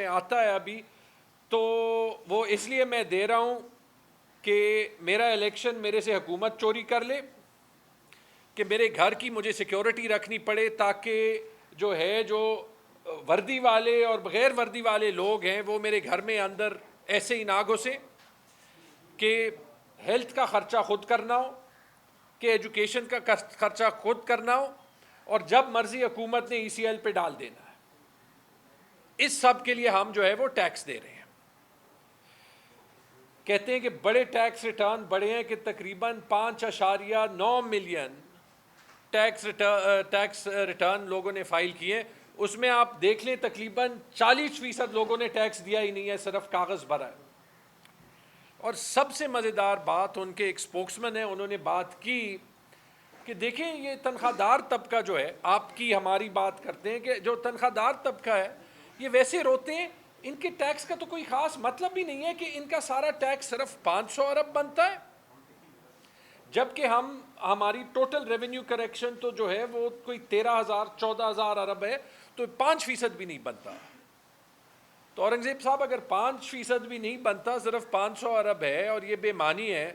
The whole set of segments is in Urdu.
میں آتا ہے ابھی، تو وہ اس لیے میں دے رہا ہوں کہ میرا الیکشن میرے سے حکومت چوری کر لے، کہ میرے گھر کی مجھے سیکیورٹی رکھنی پڑے، تاکہ جو ہے جو وردی والے اور بغیر وردی والے لوگ ہیں وہ میرے گھر میں اندر ایسے ہی نہ گھسے، کہ ہیلتھ کا خرچہ خود کرنا ہو، کہ ایجوکیشن کا خرچہ خود کرنا ہو، اور جب مرضی حکومت نے ای سی ایل پہ ڈال دینا ہے۔ اس سب کے لیے ہم جو ہے وہ ٹیکس دے رہے ہیں۔ کہتے ہیں کہ بڑے ٹیکس ریٹرن بڑے ہیں، کہ تقریباً 5.9 ملین ٹیکس ریٹرن لوگوں نے فائل کیے، اس میں آپ دیکھ لیں تقریباً 40% لوگوں نے ٹیکس دیا ہی نہیں ہے، صرف کاغذ بھرا ہے۔ اور سب سے مزیدار بات، ان کے ایک اسپوکسمین ہیں، انہوں نے بات کی کہ دیکھیں یہ تنخواہ دار طبقہ جو ہے، آپ کی ہماری بات کرتے ہیں کہ جو تنخواہ دار طبقہ ہے یہ ویسے روتے ہیں، ان کے ٹیکس کا تو کوئی خاص مطلب ہی نہیں ہے، کہ ان کا سارا ٹیکس صرف 500 ارب بنتا ہے، جبکہ ہماری ٹوٹل ریونیو کریکشن تو جو ہے وہ کوئی 13,000-14,000 ارب ہے، تو 5% بھی نہیں بنتا۔ تو اورنگزیب صاحب اگر 5% بھی نہیں بنتا، صرف 500 ارب ہے اور یہ بے معنی ہے،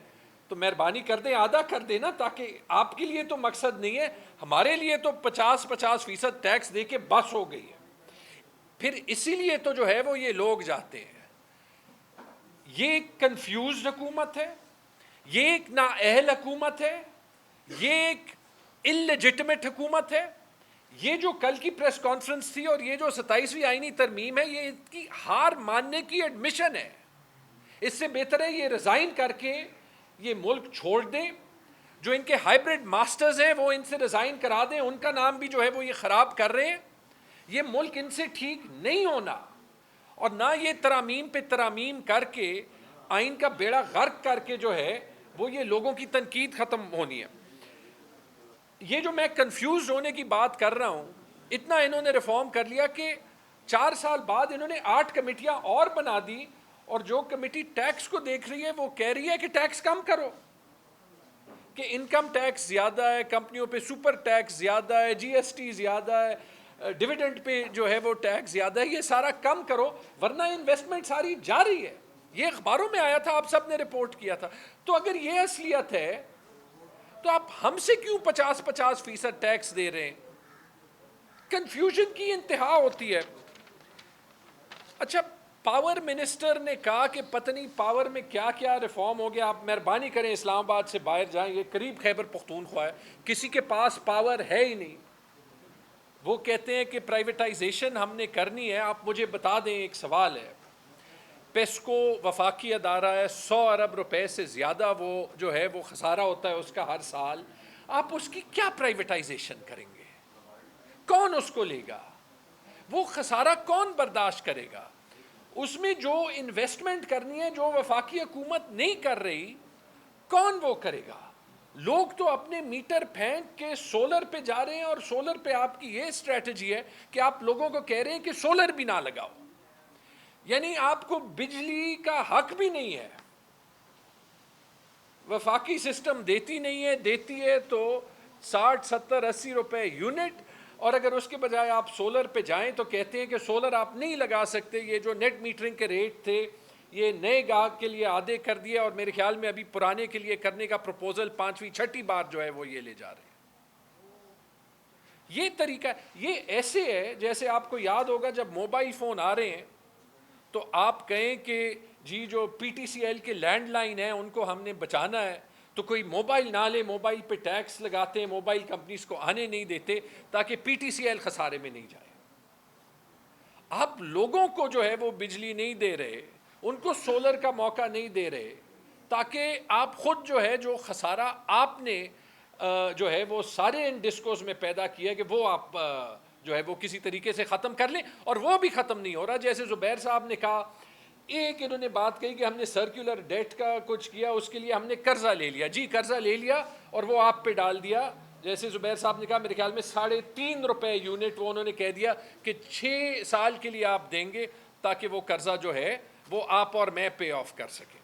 تو مہربانی کر دیں آدھا کر دیں نا، تاکہ آپ کے لیے تو مقصد نہیں ہے، ہمارے لیے تو 50% ٹیکس دے کے بس ہو گئی ہے۔ پھر اسی لیے تو جو ہے وہ یہ لوگ جاتے ہیں۔ یہ ایک کنفیوزڈ حکومت ہے، یہ ایک نااہل حکومت ہے، یہ ایک انلیجٹمیٹ حکومت ہے۔ یہ جو کل کی پریس کانفرنس تھی اور یہ جو 27ویں آئینی ترمیم ہے، یہ ان کی ہار ماننے کی ایڈمیشن ہے۔ اس سے بہتر ہے یہ ریزائن کر کے یہ ملک چھوڑ دیں۔ جو ان کے ہائیبرڈ ماسٹرز ہیں وہ ان سے ریزائن کرا دیں، ان کا نام بھی جو ہے وہ یہ خراب کر رہے ہیں۔ یہ ملک ان سے ٹھیک نہیں ہونا، اور نہ یہ ترامیم پہ ترامیم کر کے آئین کا بیڑا غرق کر کے جو ہے وہ یہ لوگوں کی تنقید ختم ہونی ہے۔ یہ جو میں کنفیوز ہونے کی بات کر رہا ہوں، اتنا انہوں نے ریفارم کر لیا کہ 4 سال بعد انہوں نے 8 کمیٹیاں اور بنا دی، اور جو کمیٹی ٹیکس کو دیکھ رہی ہے وہ کہہ رہی ہے کہ ٹیکس کم کرو، کہ انکم ٹیکس زیادہ ہے، کمپنیوں پہ سپر ٹیکس زیادہ ہے، جی ایس ٹی زیادہ ہے، ڈیویڈنڈ پہ جو ہے وہ ٹیکس زیادہ ہے، یہ سارا کم کرو ورنہ انویسٹمنٹ ساری جا رہی ہے۔ یہ اخباروں میں آیا تھا، آپ سب نے رپورٹ کیا تھا۔ تو اگر یہ اصلیت ہے تو آپ ہم سے کیوں 50% ٹیکس دے رہے ہیں؟ کنفیوژن کی انتہا ہوتی ہے۔ اچھا، پاور منسٹر نے کہا کہ پتہ نہیں پاور میں کیا کیا ریفارم ہو گیا، آپ مہربانی کریں اسلام آباد سے باہر جائیں، یہ قریب خیبر پختونخوا ہے، کسی کے پاس پاور ہے ہی نہیں۔ وہ کہتے ہیں کہ پرائیویٹائزیشن ہم نے کرنی ہے۔ آپ مجھے بتا دیں، ایک سوال ہے، پیسکو وفاقی ادارہ ہے، 100 ارب روپے سے زیادہ وہ جو ہے وہ خسارہ ہوتا ہے اس کا ہر سال، آپ اس کی کیا پرائیویٹائزیشن کریں گے؟ کون اس کو لے گا؟ وہ خسارہ کون برداشت کرے گا؟ اس میں جو انویسٹمنٹ کرنی ہے جو وفاقی حکومت نہیں کر رہی، کون وہ کرے گا؟ لوگ تو اپنے میٹر پھینک کے سولر پہ جا رہے ہیں، اور سولر پہ آپ کی یہ اسٹریٹجی ہے کہ آپ لوگوں کو کہہ رہے ہیں کہ سولر بھی نہ لگاؤ، یعنی آپ کو بجلی کا حق بھی نہیں ہے۔ وفاقی سسٹم دیتی نہیں ہے، دیتی ہے تو 60-70-80 روپے یونٹ، اور اگر اس کے بجائے آپ سولر پہ جائیں تو کہتے ہیں کہ سولر آپ نہیں لگا سکتے، یہ جو نیٹ میٹرنگ کے ریٹ تھے یہ نئے گاہک کے لیے آدھے کر دیا، اور میرے خیال میں ابھی پرانے کے لیے کرنے کا پروپوزل 5ویں-6ٹھی بار جو ہے وہ یہ لے جا رہے ہیں۔ یہ طریقہ، یہ ایسے ہے جیسے آپ کو یاد ہوگا جب موبائل فون آ رہے ہیں تو آپ کہیں کہ جی جو پی ٹی سی ایل کے لینڈ لائن ہیں ان کو ہم نے بچانا ہے، تو کوئی موبائل نہ لے، موبائل پہ ٹیکس لگاتے ہیں، موبائل کمپنیز کو آنے نہیں دیتے تاکہ پی ٹی سی ایل خسارے میں نہیں جائے۔ آپ لوگوں کو جو ہے وہ بجلی نہیں دے رہے، ان کو سولر کا موقع نہیں دے رہے، تاکہ آپ خود جو ہے جو خسارہ آپ نے جو ہے وہ سارے ان ڈسکوز میں پیدا کیا کہ وہ آپ جو ہے وہ کسی طریقے سے ختم کر لیں، اور وہ بھی ختم نہیں ہو رہا۔ جیسے زبیر صاحب نے کہا، ایک انہوں نے بات کہی کہ ہم نے سرکولر ڈیٹ کا کچھ کیا، اس کے لیے ہم نے قرضہ لے لیا۔ جی قرضہ لے لیا اور وہ آپ پہ ڈال دیا، جیسے زبیر صاحب نے کہا میرے خیال میں 3.5 روپے یونٹ، وہ انہوں نے کہہ دیا کہ 6 سال کے لیے آپ دیں گے تاکہ وہ قرضہ جو ہے وہ آپ اور میں پے آف کر سکیں۔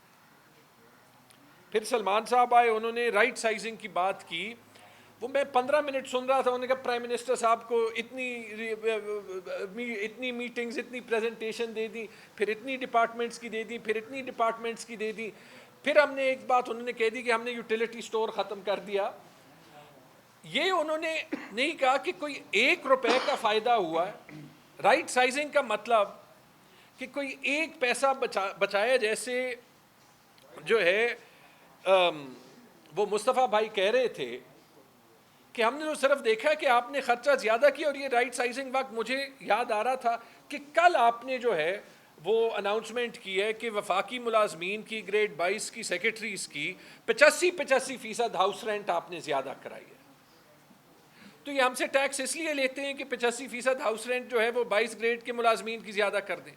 پھر سلمان صاحب آئے، انہوں نے رائٹ سائزنگ کی بات کی۔ وہ میں 15 منٹ سن رہا تھا، انہوں نے کہا پرائم منسٹر صاحب کو اتنی میٹنگز، اتنی پریزنٹیشن دے دی، پھر اتنی ڈپارٹمنٹس کی دے دی، پھر اتنی ڈپارٹمنٹس کی دے دی، پھر ہم نے ایک بات انہوں نے کہہ دی کہ ہم نے یوٹیلیٹی سٹور ختم کر دیا. یہ انہوں نے نہیں کہا کہ کوئی 1 روپے کا فائدہ ہوا ہے. رائٹ سائزنگ کا مطلب کہ کوئی 1 پیسہ بچایا، جیسے جو ہے وہ مصطفیٰ بھائی کہہ رہے تھے کہ ہم نے تو صرف دیکھا کہ آپ نے خرچہ زیادہ کیا. اور یہ رائٹ سائزنگ وقت مجھے یاد آ رہا تھا کہ کل آپ نے جو ہے وہ اناؤنسمنٹ کی ہے کہ وفاقی ملازمین کی گریڈ 22 کی سیکرٹریز کی 85% ہاؤس رینٹ آپ نے زیادہ کرائی ہے. تو یہ ہم سے ٹیکس اس لیے لیتے ہیں کہ 85% ہاؤس رینٹ جو ہے وہ 22 گریڈ کے ملازمین کی زیادہ کر دیں.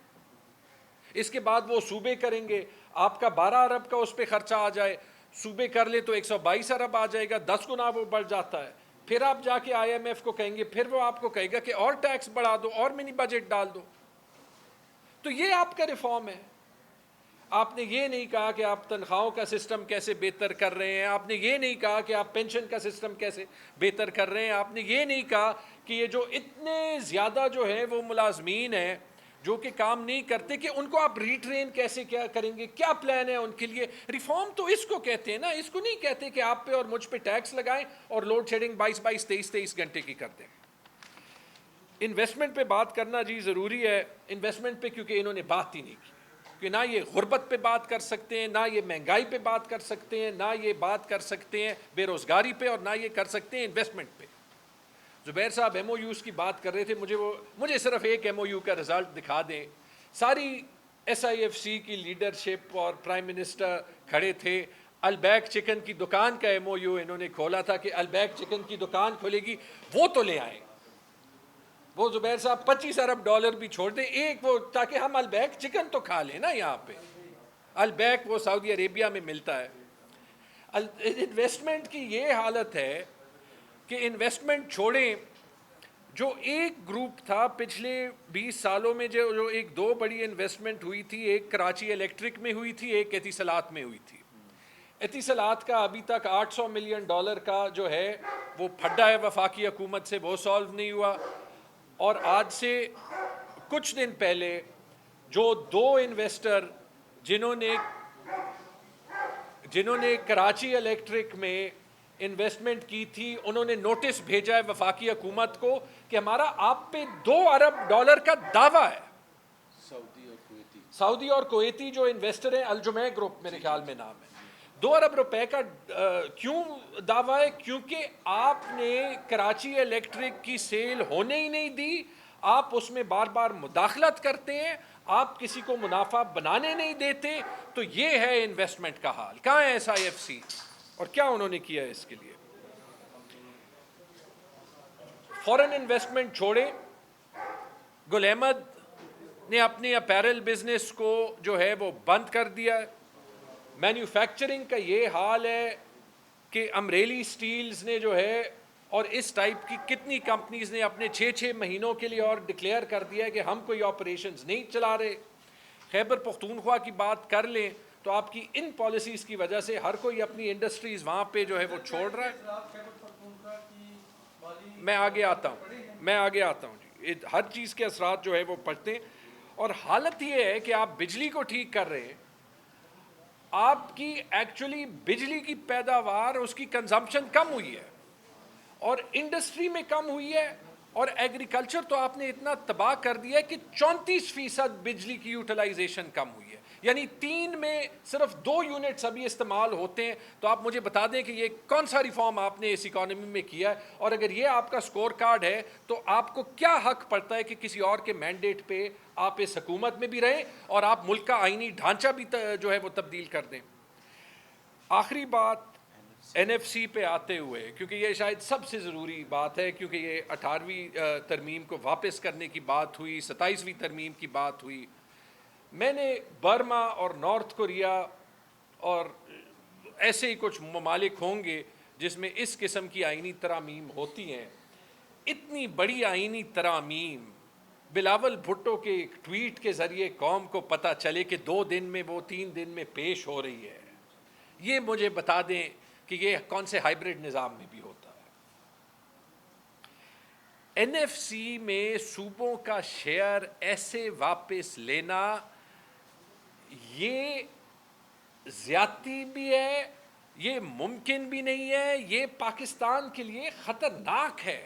اس کے بعد وہ صوبے کریں گے، آپ کا 12 ارب کا اس پہ خرچہ آ جائے، صوبے کر لیں تو 122 ارب آ جائے گا، 10 گنا وہ بڑھ جاتا ہے. پھر آپ جا کے IMF کو کہیں گے، پھر وہ آپ کو کہے گا کہ اور ٹیکس بڑھا دو، اور منی بجٹ ڈال دو. تو یہ آپ کا ریفارم ہے. آپ نے یہ نہیں کہا کہ آپ تنخواہوں کا سسٹم کیسے بہتر کر رہے ہیں، آپ نے یہ نہیں کہا کہ آپ پینشن کا سسٹم کیسے بہتر کر رہے ہیں، آپ نے یہ نہیں کہا کہ یہ جو اتنے زیادہ جو ہے وہ ملازمین ہیں جو کہ کام نہیں کرتے، کہ ان کو آپ ریٹرین کیسے کیا کریں گے، کیا پلان ہے ان کے لیے. ریفارم تو اس کو کہتے ہیں نا، اس کو نہیں کہتے کہ آپ پہ اور مجھ پہ ٹیکس لگائیں اور لوڈ شیڈنگ 23 گھنٹے کی کر دیں. انویسٹمنٹ پہ بات کرنا جی ضروری ہے. انویسٹمنٹ پہ کیونکہ انہوں نے بات ہی نہیں کی، کہ نہ یہ غربت پہ بات کر سکتے ہیں، نہ یہ مہنگائی پہ بات کر سکتے ہیں، نہ یہ بات کر سکتے ہیں بے روزگاری پہ، اور نہ یہ کر سکتے ہیں انویسٹمنٹ پہ. زبیر صاحب ایم او یوز کی بات کر رہے تھے، مجھے صرف ایک ایم او یو کا رزلٹ دکھا دیں. ساری SIFC کی لیڈرشپ اور پرائم منسٹر کھڑے تھے. البیک چکن کی دکان کا ایم او یو انہوں نے کھولا تھا کہ البیک چکن کی دکان کھولے گی، وہ تو لے آئیں. وہ زبیر صاحب 25 ارب ڈالر بھی چھوڑ دیں ایک، وہ تاکہ ہم البیک چکن تو کھا لیں نا. یہاں پہ البیک وہ سعودی عربیہ میں ملتا ہے. انویسٹمنٹ کی یہ حالت ہے کہ انویسٹمنٹ چھوڑیں. جو ایک گروپ تھا پچھلے 20 سالوں میں، جو ایک 2 بڑی انویسٹمنٹ ہوئی تھی، ایک کراچی الیکٹرک میں ہوئی تھی، ایک اتصالات میں ہوئی تھی. اتصالات کا ابھی تک $800 ملین کا جو ہے وہ پھڈا ہے وفاقی حکومت سے، وہ سالو نہیں ہوا. اور آج سے کچھ دن پہلے جو 2 انویسٹر جنہوں نے کراچی الیکٹرک میں انویسٹمنٹ کی تھی، انہوں نے نوٹس بھیجا ہے وفاقی حکومت کو کہ ہمارا آپ پہ $2 ارب کا دعویٰ ہے. سعودی اور کویتی جو انویسٹر ہیں، الجمع گروپ میرے خیال میں نام ہے. 2 ارب روپے کا کیوں دعویٰ ہے؟ کیونکہ آپ نے کراچی الیکٹرک کی سیل ہونے ہی نہیں دی. آپ اس میں بار بار مداخلت کرتے ہیں، آپ کسی کو منافع بنانے نہیں دیتے. تو یہ ہے انویسٹمنٹ کا حال. کہاں ہے SIFC اور کیا انہوں نے کیا ہے اس کے لیے؟ فورن انویسٹمنٹ چھوڑیں. گل احمد نے اپنی اپیرل بزنس کو جو ہے وہ بند کر دیا. مینوفیکچرنگ کا یہ حال ہے کہ امریلی سٹیلز نے جو ہے، اور اس ٹائپ کی کتنی کمپنیز نے اپنے 6 مہینوں کے لیے اور ڈکلیئر کر دیا ہے کہ ہم کوئی آپریشنز نہیں چلا رہے. خیبر پختونخوا کی بات کر لیں تو آپ کی ان پالیسیز کی وجہ سے ہر کوئی اپنی انڈسٹریز وہاں پہ جو ہے وہ چھوڑ رہا ہے. میں آگے آتا ہوں جی. ہر چیز کے اثرات جو ہے وہ پڑتے ہیں. اور حالت یہ ہے کہ آپ بجلی کو ٹھیک کر رہے ہیں، آپ کی ایکچولی بجلی کی پیداوار، اس کی کنزمپشن کم ہوئی ہے اور انڈسٹری میں کم ہوئی ہے، اور ایگریکلچر تو آپ نے اتنا تباہ کر دیا ہے کہ 34% بجلی کی یوٹیلائزیشن کم ہوئی ہے. یعنی 3 میں صرف 2 یونٹس ابھی استعمال ہوتے ہیں. تو آپ مجھے بتا دیں کہ یہ کون سا ریفارم آپ نے اس اکانومی میں کیا ہے؟ اور اگر یہ آپ کا سکور کارڈ ہے تو آپ کو کیا حق پڑتا ہے کہ کسی اور کے مینڈیٹ پہ آپ اس حکومت میں بھی رہیں اور آپ ملک کا آئینی ڈھانچہ بھی جو ہے وہ تبدیل کر دیں؟ آخری بات NFC پہ آتے ہوئے، کیونکہ یہ شاید سب سے ضروری بات ہے، کیونکہ یہ 18ویں ترمیم کو واپس کرنے کی بات ہوئی، 27ویں ترمیم کی بات ہوئی. میں نے برما اور نارتھ کوریا اور ایسے ہی کچھ ممالک ہوں گے جس میں اس قسم کی آئینی ترامیم ہوتی ہیں. اتنی بڑی آئینی ترامیم بلاول بھٹو کے ایک ٹویٹ کے ذریعے قوم کو پتہ چلے کہ 2 دن میں وہ 3 دن میں پیش ہو رہی ہے. یہ مجھے بتا دیں کہ یہ کون سے ہائیبرڈ نظام میں بھی ہوتا ہے. NFC میں صوبوں کا شیئر ایسے واپس لینا یہ زیادتی بھی ہے، یہ ممکن بھی نہیں ہے، یہ پاکستان کے لیے خطرناک ہے۔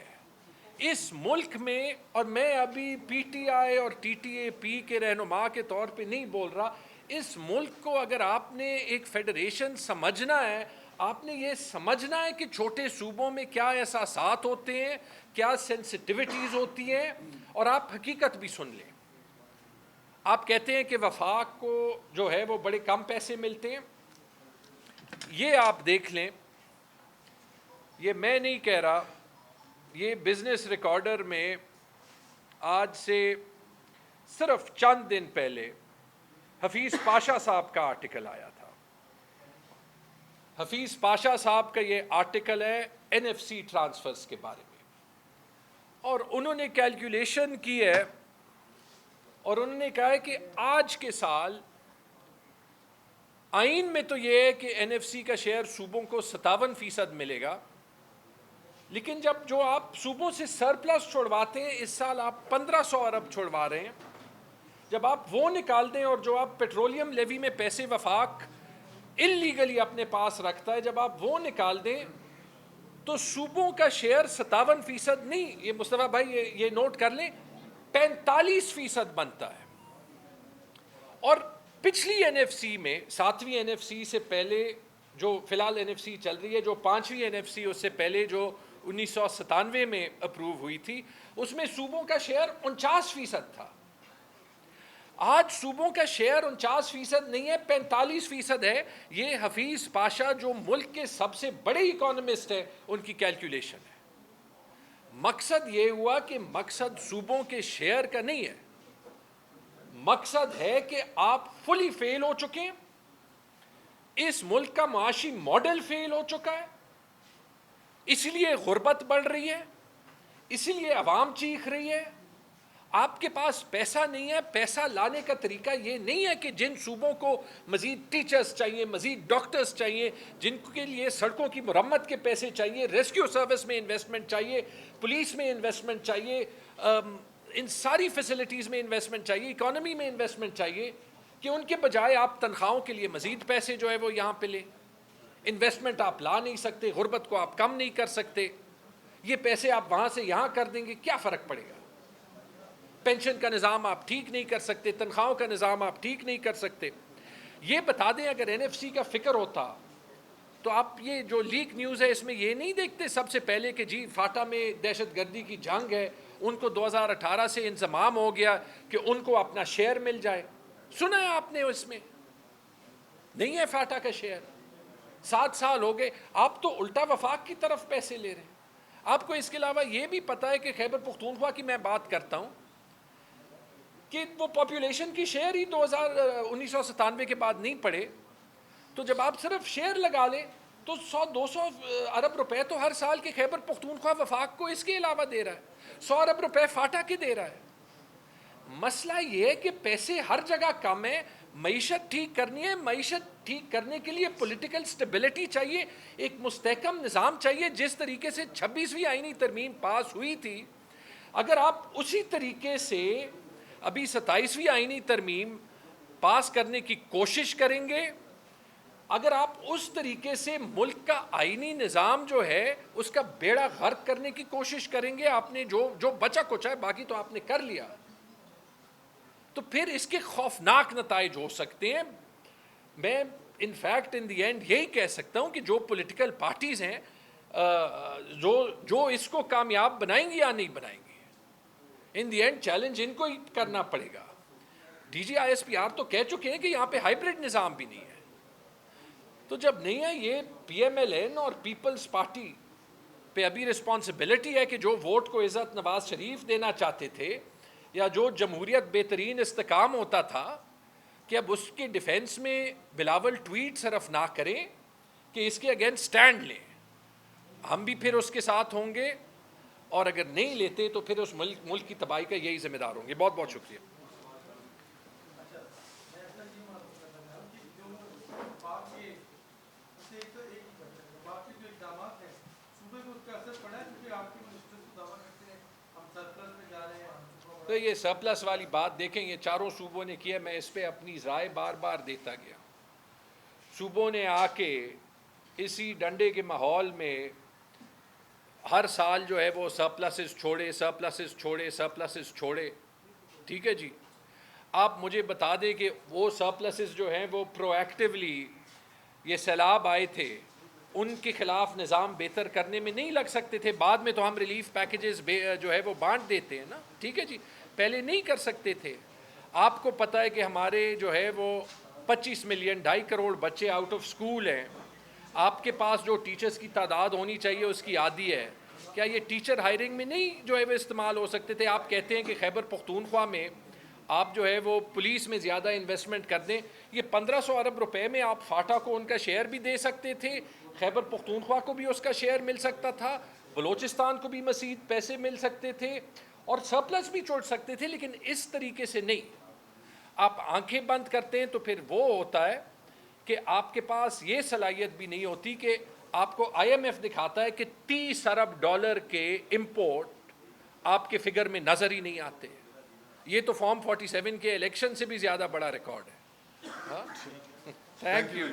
اس ملک میں، اور میں ابھی پی ٹی آئی اور ٹی ٹی اے پی کے رہنما کے طور پہ نہیں بول رہا، اس ملک کو اگر آپ نے ایک فیڈریشن سمجھنا ہے، آپ نے یہ سمجھنا ہے کہ چھوٹے صوبوں میں کیا احساسات ہوتے ہیں، کیا سینسٹیوٹیز ہوتی ہیں، اور آپ حقیقت بھی سن لیں۔ آپ کہتے ہیں کہ وفاق کو جو ہے وہ بڑے کم پیسے ملتے ہیں، یہ آپ دیکھ لیں، یہ میں نہیں کہہ رہا، یہ بزنس ریکارڈر میں آج سے صرف چند دن پہلے حفیظ پاشا صاحب کا آرٹیکل آیا تھا۔ حفیظ پاشا صاحب کا یہ آرٹیکل ہے NFC ٹرانسفرز کے بارے میں، اور انہوں نے کیلکولیشن کی ہے، اور انہوں نے کہا ہے کہ آج کے سال آئین میں تو یہ ہے کہ NFC کا شیئر صوبوں کو 57% ملے گا، لیکن جب جو آپ صوبوں سے سرپلس چھوڑواتے ہیں، اس سال آپ 1500 ارب چھوڑوا رہے ہیں، جب آپ وہ نکال دیں، اور جو آپ پیٹرولیم لیوی میں پیسے وفاق انلیگلی اپنے پاس رکھتا ہے، جب آپ وہ نکال دیں تو صوبوں کا شیئر 57% نہیں، یہ مصطفیٰ بھائی یہ نوٹ کر لیں، 45% بنتا ہے۔ اور پچھلی NFC میں، 7ویں NFC سے پہلے جو فی الحال NFC چل رہی ہے، جو 5ویں NFC اس سے پہلے جو 1997 میں اپروو ہوئی تھی، اس میں صوبوں کا شیئر 49% تھا۔ آج صوبوں کا شیئر 49% نہیں ہے، 45% ہے۔ یہ حفیظ پاشا جو ملک کے سب سے بڑے اکانومسٹ ہیں، ان کی کیلکولیشن ہے۔ مقصد یہ ہوا کہ مقصد صوبوں کے شیئر کا نہیں ہے، مقصد ہے کہ آپ فلی فیل ہو چکے ہیں، اس ملک کا معاشی ماڈل فیل ہو چکا ہے، اس لیے غربت بڑھ رہی ہے، اس لیے عوام چیخ رہی ہے۔ آپ کے پاس پیسہ نہیں ہے، پیسہ لانے کا طریقہ یہ نہیں ہے کہ جن صوبوں کو مزید ٹیچرز چاہیے، مزید ڈاکٹرز چاہیے، جن کے لیے سڑکوں کی مرمت کے پیسے چاہیے، ریسکیو سروس میں انویسٹمنٹ چاہیے، پولیس میں انویسٹمنٹ چاہیے، ان ساری فیسلٹیز میں انویسٹمنٹ چاہیے، اکانومی میں انویسٹمنٹ چاہیے، کہ ان کے بجائے آپ تنخواہوں کے لیے مزید پیسے جو ہے وہ یہاں پہ لیں۔ انویسٹمنٹ آپ لا نہیں سکتے، غربت کو آپ کم نہیں کر سکتے، یہ پیسے آپ وہاں سے یہاں کر دیں گے، کیا فرق پڑے گا؟ پینشن کا نظام آپ ٹھیک نہیں کر سکتے، تنخواہوں کا نظام آپ ٹھیک نہیں کر سکتے۔ یہ بتا دیں اگر NFC کا فکر ہوتا تو آپ یہ جو لیک نیوز ہے اس میں یہ نہیں دیکھتے سب سے پہلے کہ جی فاٹا میں دہشت گردی کی جنگ ہے، ان کو 2018 سے انضمام ہو گیا کہ ان کو اپنا شیئر مل جائے۔ سنا ہے آپ نے؟ اس میں نہیں ہے فاٹا کا شیئر۔ 7 سال ہو گئے، آپ تو الٹا وفاق کی طرف پیسے لے رہے ہیں۔ آپ کو اس کے علاوہ یہ بھی پتا ہے کہ خیبر پختونخوا کی میں بات کرتا ہوں کہ وہ پاپولیشن کی شیئر ہی 1997 کے بعد نہیں پڑے، تو جب آپ صرف شیئر لگا لیں تو 100-200 ارب روپے تو ہر سال کے خیبر پختونخوا وفاق کو اس کے علاوہ دے رہا ہے، 100 ارب روپے فاٹا کے دے رہا ہے۔ مسئلہ یہ ہے کہ پیسے ہر جگہ کم ہے، معیشت ٹھیک کرنی ہے، معیشت ٹھیک کرنے کے لیے پولیٹیکل سٹیبلٹی چاہیے، ایک مستحکم نظام چاہیے۔ جس طریقے سے 26ویں آئینی ترمیم پاس ہوئی تھی، اگر آپ اسی طریقے سے ابھی 27ویں آئینی ترمیم پاس کرنے کی کوشش کریں گے، اگر آپ اس طریقے سے ملک کا آئینی نظام جو ہے اس کا بیڑا غرق کرنے کی کوشش کریں گے، آپ نے جو بچا کچا ہے باقی تو آپ نے کر لیا، تو پھر اس کے خوفناک نتائج ہو سکتے ہیں۔ میں انفیکٹ ان دی اینڈ یہی کہہ سکتا ہوں کہ جو پولیٹیکل پارٹیز ہیں جو اس کو کامیاب بنائیں گی یا نہیں بنائیں گی، ان دی اینڈ چیلنج ان کو ہی کرنا پڑے گا۔ DGISPR تو کہہ چکے ہیں کہ یہاں پہ ہائیبرڈ نظام بھی نہیں ہے، تو جب نہیں ہے، یہ PMLN اور پیپلز پارٹی پہ ابھی رسپانسبلٹی ہے کہ جو ووٹ کو عزت نواز شریف دینا چاہتے تھے، یا جو جمہوریت بہترین استحکام ہوتا تھا، کہ اب اس کے ڈیفینس میں بلاول ٹویٹ صرف نہ کریں کہ اس کے اگینسٹ سٹینڈ لیں، ہم بھی پھر اس کے ساتھ ہوں گے، اور اگر نہیں لیتے تو پھر اس ملک کی تباہی کا یہی ذمہ دار ہوں گے۔ بہت بہت شکریہ۔ تو یہ سرپلس والی بات دیکھیں یہ چاروں صوبوں نے کیا، میں اس پہ اپنی رائے بار بار دیتا گیا. صوبوں نے آ کے اسی ڈنڈے کے ماحول میں ہر سال جو ہے وہ سرپلسز چھوڑے. ٹھیک ہے جی. آپ مجھے بتا دیں کہ وہ سرپلسز جو ہیں وہ پرو ایکٹیولی یہ سیلاب آئے تھے ان کے خلاف نظام بہتر کرنے میں نہیں لگ سکتے تھے؟ بعد میں تو ہم ریلیف پیکیجز جو ہے وہ بانٹ دیتے ہیں نا. ٹھیک ہے جی. پہلے نہیں کر سکتے تھے. آپ کو پتہ ہے کہ ہمارے جو ہے وہ 25 ملین 2.5 کروڑ بچے آؤٹ آف اسکول ہیں. آپ کے پاس جو ٹیچرز کی تعداد ہونی چاہیے اس کی آدھی ہے. کیا یہ ٹیچر ہائرنگ میں نہیں جو ہے وہ استعمال ہو سکتے تھے؟ آپ کہتے ہیں کہ خیبر پختونخوا میں آپ جو ہے وہ پولیس میں زیادہ انویسٹمنٹ کر دیں. یہ 1500 ارب روپے میں آپ فاٹا کو ان کا شیئر بھی دے سکتے تھے, خیبر پختونخوا کو بھی اس کا شیئر مل سکتا تھا, بلوچستان کو بھی مزید پیسے مل سکتے تھے اور سرپلس بھی چھوڑ سکتے تھے, لیکن اس طریقے سے نہیں. آپ آنکھیں بند کرتے ہیں تو پھر وہ ہوتا ہے کہ آپ کے پاس یہ صلاحیت بھی نہیں ہوتی کہ آپ کو آئی ایم ایف دکھاتا ہے کہ 30 ارب ڈالر کے امپورٹ آپ کے فگر میں نظر ہی نہیں آتے. یہ تو فارم 47 کے الیکشن سے بھی زیادہ بڑا ریکارڈ ہے. Thank you.